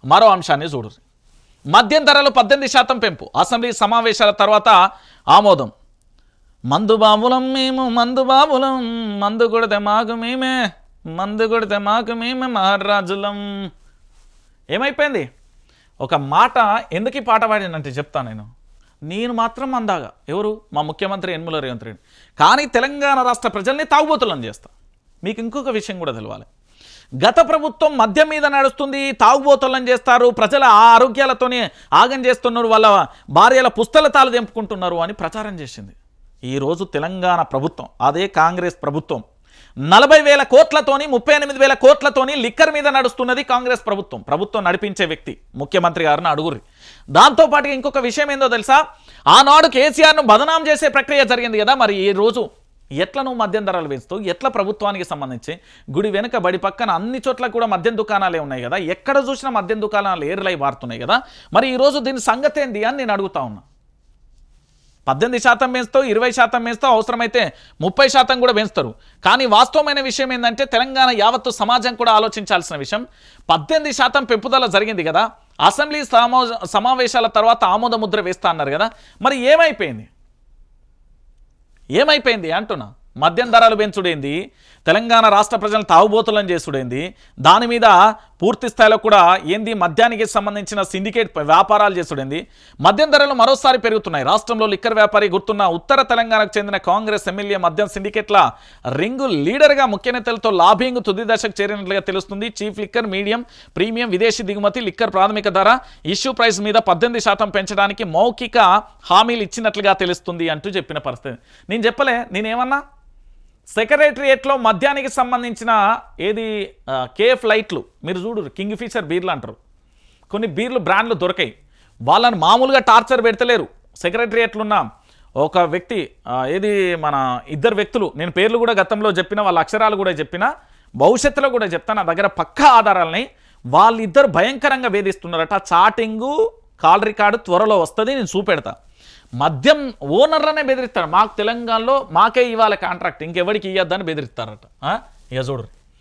మరో అంశాన్ని చూడు. మద్యం ధరలు 18% పెంపు అసెంబ్లీ సమావేశాల తర్వాత ఆమోదం. మందు బాబులం మేము మందు బాబులం, మందు కొడితే మాకు మేమే, మందు కొడితే మాకు మేమే మహారాజులం. ఏమైపోయింది? ఒక మాట ఎందుకు ఈ పాట పాడినంటే చెప్తాను నేను మాత్రం అందాగా ఎవరు మా ముఖ్యమంత్రి యనమల రేవంత్ రెడ్డి, కానీ తెలంగాణ రాష్ట్ర ప్రజల్ని తాగుబోతులను చేస్తా. మీకు ఇంకొక విషయం కూడా తెలవాలి. గత ప్రభుత్వం మద్యం మీద నడుస్తుంది, తాగుబోతులను చేస్తారు, ప్రజల ఆరోగ్యాలతోనే ఆగం చేస్తున్నారు, వాళ్ళ భార్యల పుస్తలతాలు తెంపుకుంటున్నారు అని ప్రచారం చేసింది. ఈరోజు తెలంగాణ ప్రభుత్వం, అదే కాంగ్రెస్ ప్రభుత్వం 40,000 కోట్లతోని 38,000 కోట్లతోని లిక్కర్ మీద నడుస్తున్నది కాంగ్రెస్ ప్రభుత్వం. ప్రభుత్వం నడిపించే వ్యక్తి ముఖ్యమంత్రి గారిని అడుగురి. దాంతోపాటుగా ఇంకొక విషయం ఏందో తెలుసా, ఆనాడు కేసీఆర్ను బదనాం చేసే ప్రక్రియ జరిగింది కదా, మరి ఈ రోజు ఎట్లా నువ్వు మద్యం ధరలు వేస్తావు? ఎట్లా ప్రభుత్వానికి సంబంధించి గుడి వెనుక బడి పక్కన అన్ని చోట్ల కూడా మద్యం దుకాణాలే ఉన్నాయి కదా, ఎక్కడ చూసినా మద్యం దుకాణాలు ఏర్లై వారుతున్నాయి కదా, మరి ఈరోజు దీని సంగతి ఏంది అని నేను అడుగుతా ఉన్నా. 18% పెంచుతావు, 20% పెంచుతావు, అవసరమైతే 30% కూడా పెంచుతారు. కానీ వాస్తవమైన విషయం ఏంటంటే తెలంగాణ యావత్తు సమాజం కూడా ఆలోచించాల్సిన విషయం, 18% పెంపుదల జరిగింది కదా, అసెంబ్లీ సమావేశాల తర్వాత ఆమోద ముద్ర వేస్తా అన్నారు కదా, మరి ఏమైపోయింది అంటున్నా. మద్యం ధరలు పెంచుడేంది, తెలంగాణ రాష్ట్ర ప్రజలను తాగుబోతులను చేసుడేంది, దాని మీద పూర్తి స్థాయిలో కూడా ఏంది మద్యానికి సంబంధించిన సిండికేట్ వ్యాపారాలు చేసుడేంది, మద్యం ధరలు మరోసారి పెరుగుతున్నాయి. రాష్ట్రంలో లిక్కర్ వ్యాపారి గుర్తున్న ఉత్తర తెలంగాణకు చెందిన కాంగ్రెస్ ఎమ్మెల్యే మద్యం సిండికేట్ల రింగు లీడర్గా ముఖ్య నేతలతో లాబింగ్ తుది దశకు చేరినట్లుగా తెలుస్తుంది. చీఫ్ లిక్కర్, మీడియం, ప్రీమియం, విదేశీ దిగుమతి లిక్కర్ ప్రాథమిక ధర, ఇష్యూ ప్రైస్ మీద 18% పెంచడానికి మౌఖిక హామీలు ఇచ్చినట్లుగా తెలుస్తుంది అంటూ చెప్పిన పరిస్థితి. నేను చెప్పలే, నేనేమన్నా సెక్రటరియేట్లో మద్యానికి సంబంధించిన ఏది కేఎఫ్ లైట్లు మీరు చూడు, కింగ్ ఫిషర్ బీర్లు అంటారు, కొన్ని బీర్లు బ్రాండ్లు దొరికాయి, వాళ్ళని మామూలుగా టార్చర్ పెడతలేరు. సెక్రటరియేట్లో ఉన్న ఒక వ్యక్తి ఏది మన ఇద్దరు వ్యక్తులు, నేను పేర్లు కూడా గతంలో చెప్పిన, వాళ్ళ అక్షరాలు కూడా చెప్పిన, భవిష్యత్తులో కూడా చెప్తాను, నా దగ్గర పక్కా ఆధారాలని, వాళ్ళిద్దరు భయంకరంగా వేధిస్తున్నారట. చాటింగు కాల్ రికార్డు త్వరలో వస్తుంది, నేను చూపెడతా. మద్యం ఓనర్లనే బెదిరిస్తాడు, మాకు తెలంగాణలో మాకే ఇవ్వాలి కాంట్రాక్ట్, ఇంకెవరికి ఇవ్వద్దని బెదిరిస్తారట. ఇక చూడరు.